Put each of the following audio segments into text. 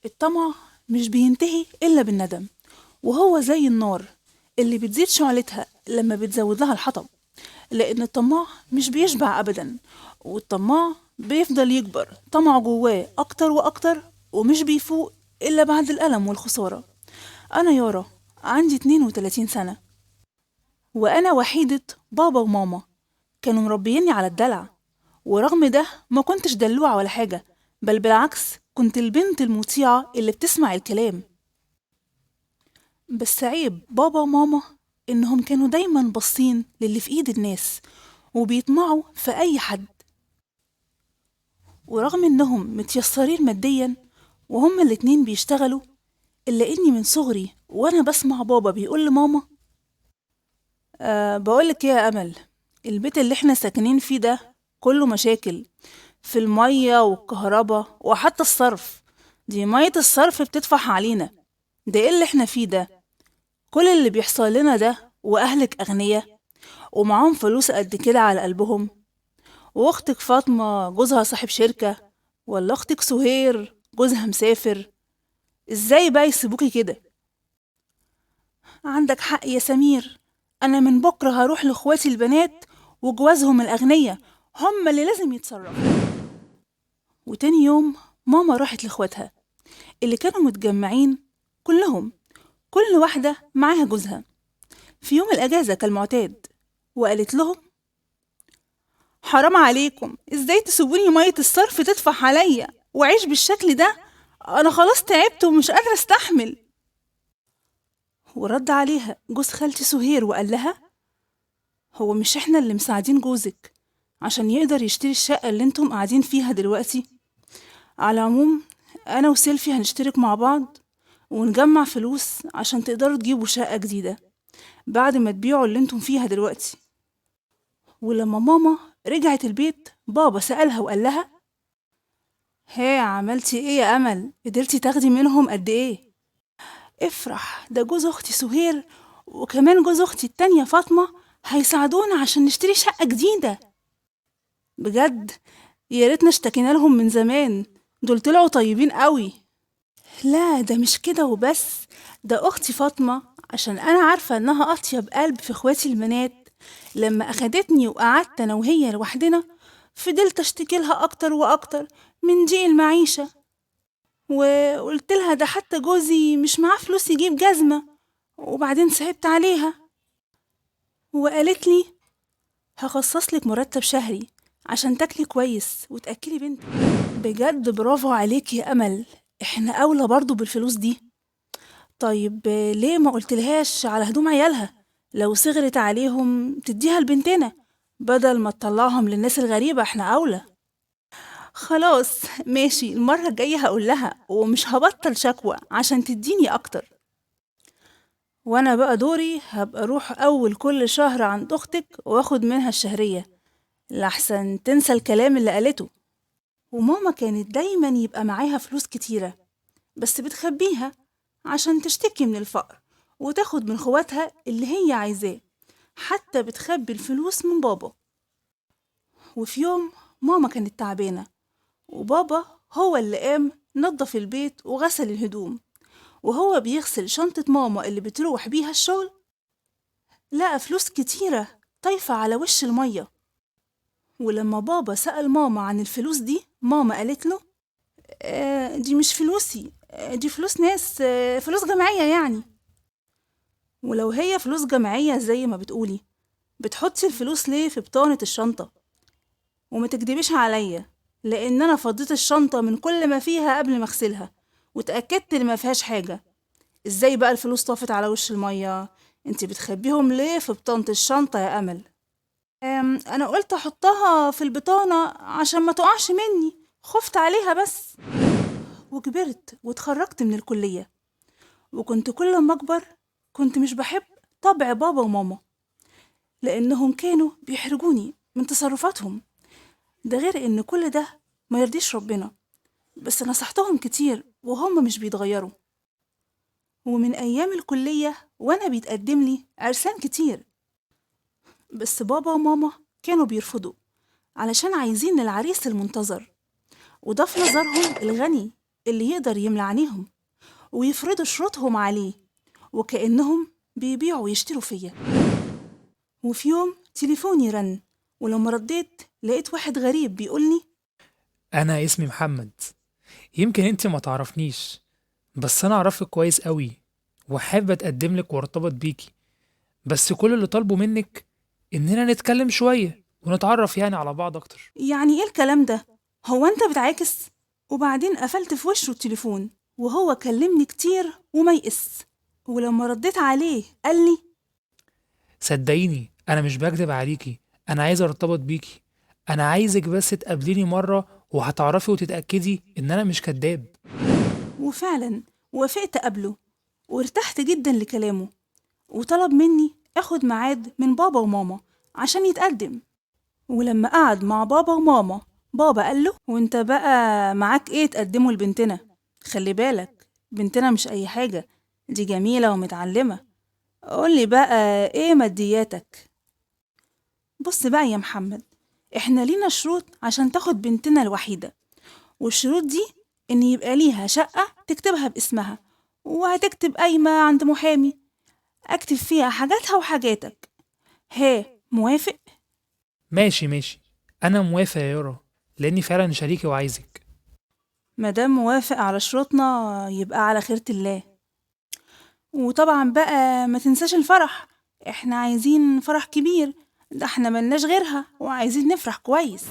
الطمع مش بينتهي إلا بالندم، وهو زي النار اللي بتزيد شعلتها لما بتزود لها الحطب، لأن الطماع مش بيشبع أبدا، والطماع بيفضل يكبر طمعه جواه أكتر وأكتر، ومش بيفوق إلا بعد الألم والخسارة. أنا يارا، عندي 32 سنة، وأنا وحيدة بابا وماما. كانوا مربيني على الدلع، ورغم ده ما كنتش دلوعة ولا حاجة، بل بالعكس كنت البنت المطيعة اللي بتسمع الكلام. بس عيب بابا وماما إنهم كانوا دايما باصين للي في إيد الناس، وبيطمعوا في أي حد. ورغم إنهم متيسرين ماديا وهما الاتنين بيشتغلوا، إلا إني من صغري وأنا بسمع بابا بيقول لماما: بقولك إيه يا أمل، البيت اللي إحنا ساكنين فيه ده كله مشاكل في المية والكهرباء وحتى الصرف. دي مية الصرف بتدفع علينا. ده إيه اللي إحنا فيه ده؟ كل اللي بيحصل لنا ده وأهلك أغنياء ومعاهم فلوس قد كده على قلبهم، وأختك فاطمة جوزها صاحب شركة، ولا أختك سهير جوزها مسافر. إزاي بقى يسيبوكي كده؟ عندك حق يا سمير، أنا من بكرة هروح لإخواتي البنات وجوازهم الأغنياء، هم اللي لازم يتصرفوا. وتاني يوم ماما راحت لإخواتها اللي كانوا متجمعين كلهم، كل واحدة معاها جوزها في يوم الأجازة كالمعتاد، وقالت لهم: حرام عليكم، ازاي تسيبوني مية الصرف تدفع عليا وعيش بالشكل ده؟ أنا خلاص تعبت ومش قادرة استحمل. ورد عليها جوز خالتي سهير وقال لها: هو مش احنا اللي مساعدين جوزك عشان يقدر يشتري الشقة اللي انتم قاعدين فيها دلوقتي؟ على العموم أنا وسيلفي هنشترك مع بعض ونجمع فلوس عشان تقدروا تجيبوا شقة جديدة بعد ما تبيعوا اللي انتم فيها دلوقتي. ولما ماما رجعت البيت بابا سألها وقال لها: هي عملتي ايه يا أمل؟ قدرتي تاخدي منهم قد ايه؟ افرح، ده جوز اختي سهير وكمان جوز اختي التانية فاطمة هيساعدونا عشان نشتري شقة جديدة. بجد يا ريتنا اشتكينا لهم من زمان، دول طلعوا طيبين قوي. لا ده مش كده وبس، ده اختي فاطمة عشان انا عارفة انها اطيب قلب في اخواتي البنات، لما اخدتني وقعدت انا وهي لوحدنا فضلت اشتكي لها اكتر واكتر من ضيق المعيشة، وقلت لها ده حتى جوزي مش معاه فلوس يجيب جزمة، وبعدين صعبت عليها وقالت لي: هخصص لك مرتب شهري عشان تاكلي كويس وتأكلي بنتك. بجد برافو عليك يا أمل، احنا أولى برضو بالفلوس دي. طيب ليه ما قلتلهاش على هدوم عيالها؟ لو صغرت عليهم تديها لبنتنا بدل ما تطلعهم للناس الغريبة، احنا أولى. خلاص ماشي، المرة الجاية هقول لها ومش هبطل شكوى عشان تديني أكتر. وأنا بقى دوري هبقى أروح أول كل شهر عند أختك وأخد منها الشهرية لحسن تنسى الكلام اللي قالته. وماما كانت دايما يبقى معاها فلوس كتيرة بس بتخبيها عشان تشتكي من الفقر وتاخد من خواتها اللي هي عايزاه، حتى بتخبي الفلوس من بابا. وفي يوم ماما كانت تعبانة وبابا هو اللي قام نظف البيت وغسل الهدوم، وهو بيغسل شنطة ماما اللي بتروح بيها الشغل لقى فلوس كتيرة طايفة على وش المية. ولما بابا سأل ماما عن الفلوس دي ماما قالت له: دي مش فلوسي، دي فلوس ناس، فلوس جمعية يعني. ولو هي فلوس جمعية زي ما بتقولي، بتحطي الفلوس ليه في بطانة الشنطة؟ وما تكدبيش عليا، لأن أنا فضيت الشنطة من كل ما فيها قبل ما أغسلها وتأكدت إن ما فيهاش حاجة. إزاي بقى الفلوس طافت على وش المية؟ انتي بتخبيهم ليه في بطانة الشنطة يا أمل؟ أنا قلت أحطها في البطانة عشان ما تقعش مني، خفت عليها بس. وكبرت واتخرجت من الكلية، وكنت كل ما أكبر كنت مش بحب طبع بابا وماما لأنهم كانوا بيحرجوني من تصرفاتهم. ده غير إن كل ده ما يرضيش ربنا، بس نصحتهم كتير وهم مش بيتغيروا. ومن أيام الكلية وأنا بيتقدم لي عرسان كتير، بس بابا وماما كانوا بيرفضوا علشان عايزين العريس المنتظر، وده في نظرهم الغني اللي يقدر يملى عينيهم ويفرضوا شروطهم عليه، وكأنهم بيبيعوا ويشتروا فيا. وفي يوم تليفوني رن، ولما رديت لقيت واحد غريب بيقولي: أنا اسمي محمد. يمكن أنت ما تعرفنيش، بس أنا أعرفك كويس قوي وحابب أتقدم لك وارتبط بيكي. بس كل اللي طالبه منك إننا نتكلم شوية ونتعرف يعني على بعض أكتر. يعني ايه الكلام ده؟ هو انت بتعاكس؟ وبعدين قفلت في وشه التليفون، وهو كلمني كتير وما يقس، ولما رديت عليه قال لي: صدقيني أنا مش بكدب عليكي، أنا عايز أرتبط بيكي. أنا عايزك بس تقابليني مرة وهتعرفي وتتأكدي إن أنا مش كداب. وفعلا وافقت قبله، وارتحت جدا لكلامه، وطلب مني اخد ميعاد من بابا وماما عشان يتقدم. ولما قعد مع بابا وماما، بابا قال له: وانت بقى معاك ايه تقدمه لبنتنا؟ خلي بالك، بنتنا مش اي حاجة، دي جميلة ومتعلمة. قولي بقى ايه مادياتك؟ بص بقى يا محمد، احنا لينا شروط عشان تاخد بنتنا الوحيدة، والشروط دي ان يبقى ليها شقة تكتبها باسمها، وهتكتب قايمة عند محامي اكتب فيها حاجاتها وحاجاتك. موافق؟ ماشي ماشي، أنا موافق يا يارا، لأني فعلا شريكي وعايزك. مادام موافق على شروطنا يبقى على خيرة الله. وطبعا بقى ما تنساش الفرح، احنا عايزين فرح كبير، ده احنا ملناش غيرها وعايزين نفرح كويس.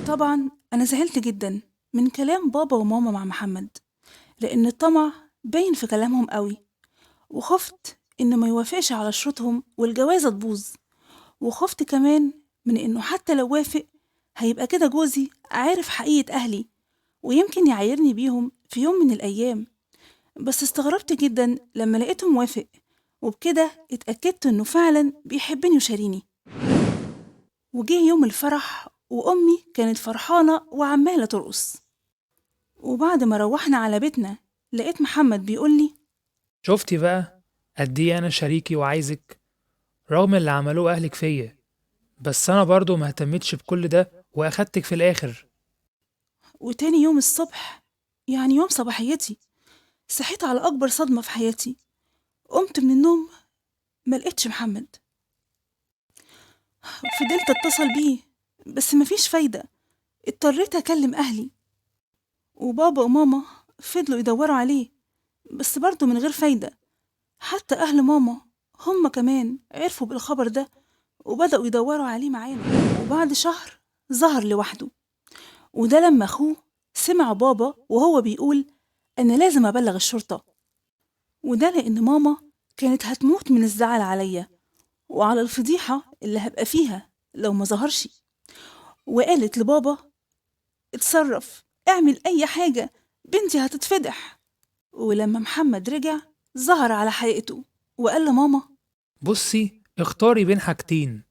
طبعا انا زعلت جدا من كلام بابا وماما مع محمد، لان الطمع باين في كلامهم قوي، وخفت إنه ما يوافقش على شروطهم والجوازة تبوظ، وخفت كمان من إنه حتى لو وافق هيبقى كده جوزي عارف حقيقة أهلي، ويمكن يعايرني بيهم في يوم من الأيام. بس استغربت جدا لما لقيته موافق، وبكده اتأكدت إنه فعلا بيحبني وشاريني. وجه يوم الفرح وأمي كانت فرحانة وعمالة ترقص، وبعد ما روحنا على بيتنا لقيت محمد بيقولي: شفتي بقى قد إيه أنا شريكي وعايزك رغم اللي عملوه أهلك فيا، بس أنا برضو ما اهتمتش بكل ده وأخدتك في الآخر. وتاني يوم الصبح، يعني يوم صباحيتي، صحيت على أكبر صدمة في حياتي. قمت من النوم ملقتش محمد، فضلت أتصل بيه بس مفيش فايدة. اضطريت أكلم أهلي، وبابا وماما فضلوا يدوروا عليه بس برضه من غير فايدة. حتى أهل ماما هم كمان عرفوا بالخبر ده وبدأوا يدوروا عليه معانا. وبعد شهر ظهر لوحده، وده لما أخوه سمع بابا وهو بيقول: أنا لازم أبلغ الشرطة. وده لأن ماما كانت هتموت من الزعل عليا وعلى الفضيحة اللي هبقى فيها لو ما ظهرش. وقالت لبابا: اتصرف، اعمل أي حاجة، بنتي هتتفضح. ولما محمد رجع ظهر على حقيقته وقال لماما: بصي اختاري بين حاجتين،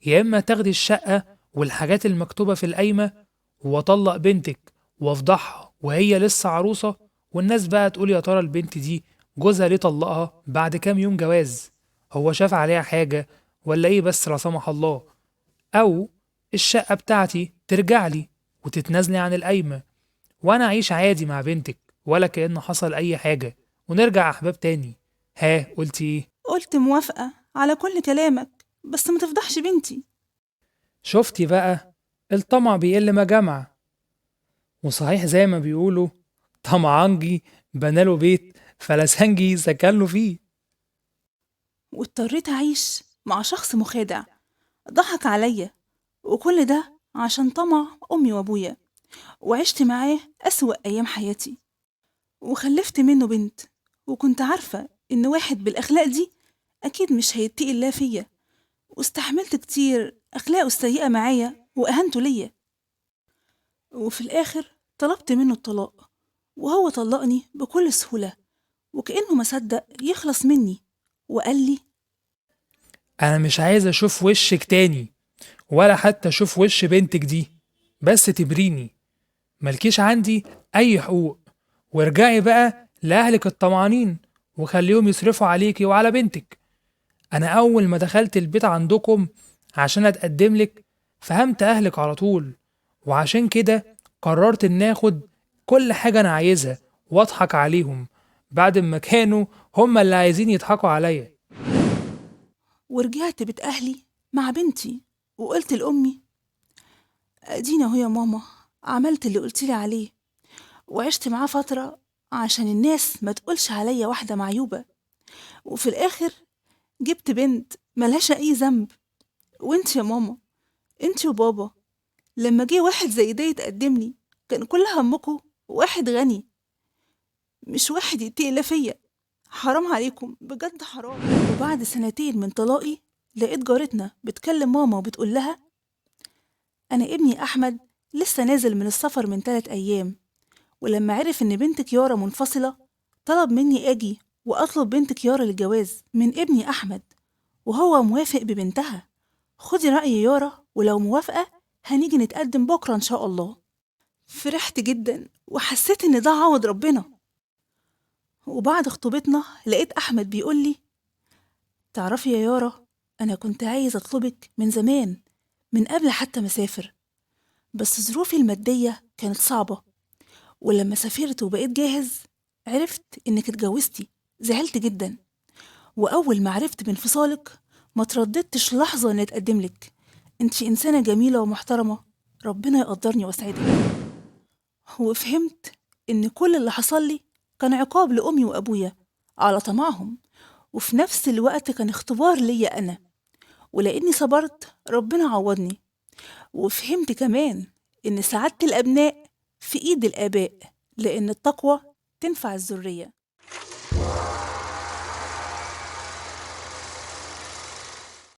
يا إما تاخدي الشقة والحاجات المكتوبة في القايمة وأطلق بنتك وأفضحها وهي لسه عروسة، والناس بقى تقول يا ترى البنت دي جوزها ليه طلقها بعد كام يوم جواز، هو شاف عليها حاجة ولا إيه بس لا سمح الله. أو الشقة بتاعتي ترجع لي وتتنازلي عن القايمة وأنا أعيش عادي مع بنتك ولا كأن حصل أي حاجة ونرجع أحباب تاني. ها قلتي إيه؟ قلت موافقة على كل كلامك، بس ما تفضحش بنتي. شفتي بقى، الطمع بيقل ما جمع. وصحيح زي ما بيقولوا طمعانجي بناله بيت فلسنجي سكنله فيه. واضطريت أعيش مع شخص مخادع ضحك عليا، وكل ده عشان طمع أمي وأبويا. وعشت معاه أسوأ أيام حياتي، وخلفت منه بنت، وكنت عارفة إن واحد بالأخلاق دي أكيد مش هيتقي الله فيا، واستحملت كتير أخلاقه السيئة معايا وأهانته ليا. وفي الآخر طلبت منه الطلاق، وهو طلقني بكل سهولة وكأنه ما صدق يخلص مني، وقال لي: أنا مش عايز أشوف وشك تاني ولا حتى أشوف وش بنتك دي، بس تبريني ملكيش عندي أي حقوق، وارجعي بقى لأهلك الطمعانين وخليهم يصرفوا عليكي وعلى بنتك. أنا أول ما دخلت البيت عندكم عشان أتقدم لك فهمت أهلك على طول، وعشان كده قررت إن آخد كل حاجة أنا عايزها واضحك عليهم بعد ما كانوا هما اللي عايزين يضحكوا عليا. ورجعت بيت أهلي مع بنتي وقلت لأمي: أدينا أهو يا ماما، عملت اللي قلتلي عليه، وعشت معاه فترة عشان الناس ما تقولش عليا واحدة معيوبة، وفي الآخر جبت بنت ملهاش أي ذنب. وانت يا ماما، انت وبابا، لما جه واحد زي ده يتقدم لي كان كل همكم واحد غني، مش واحد يتقل فيا. حرام عليكم بجد، حرام. وبعد سنتين من طلاقي لقيت جارتنا بتكلم ماما وبتقول لها: أنا ابني أحمد لسه نازل من السفر من 3 أيام، ولما عرف إن بنتك يارا منفصلة طلب مني أجي وأطلب بنتك يارا للجواز من ابني أحمد، وهو موافق ببنتها. خدي رأي يارا، ولو موافقة هنيجي نتقدم بكرة إن شاء الله. فرحت جدا وحسيت إن ده عوض ربنا. وبعد خطوبتنا لقيت أحمد بيقولي: تعرفي يا يارا، أنا كنت عايز أطلبك من زمان، من قبل حتى مسافر، بس ظروفي المادية كانت صعبة، ولما سافرت وبقيت جاهز عرفت إنك اتجوزتي. زعلت جدا، وأول ما عرفت بانفصالك ما ترددتش لحظة إن أتقدملك. انتي إنسانة جميلة ومحترمة، ربنا يقدرني واسعدك. وفهمت إن كل اللي حصل لي كان عقاب لأمي وأبويا على طمعهم، وفي نفس الوقت كان اختبار ليا أنا، ولأني صبرت ربنا عوضني. وفهمت كمان إن سعادة الأبناء في إيد الآباء، لأن التقوى تنفع الذرية.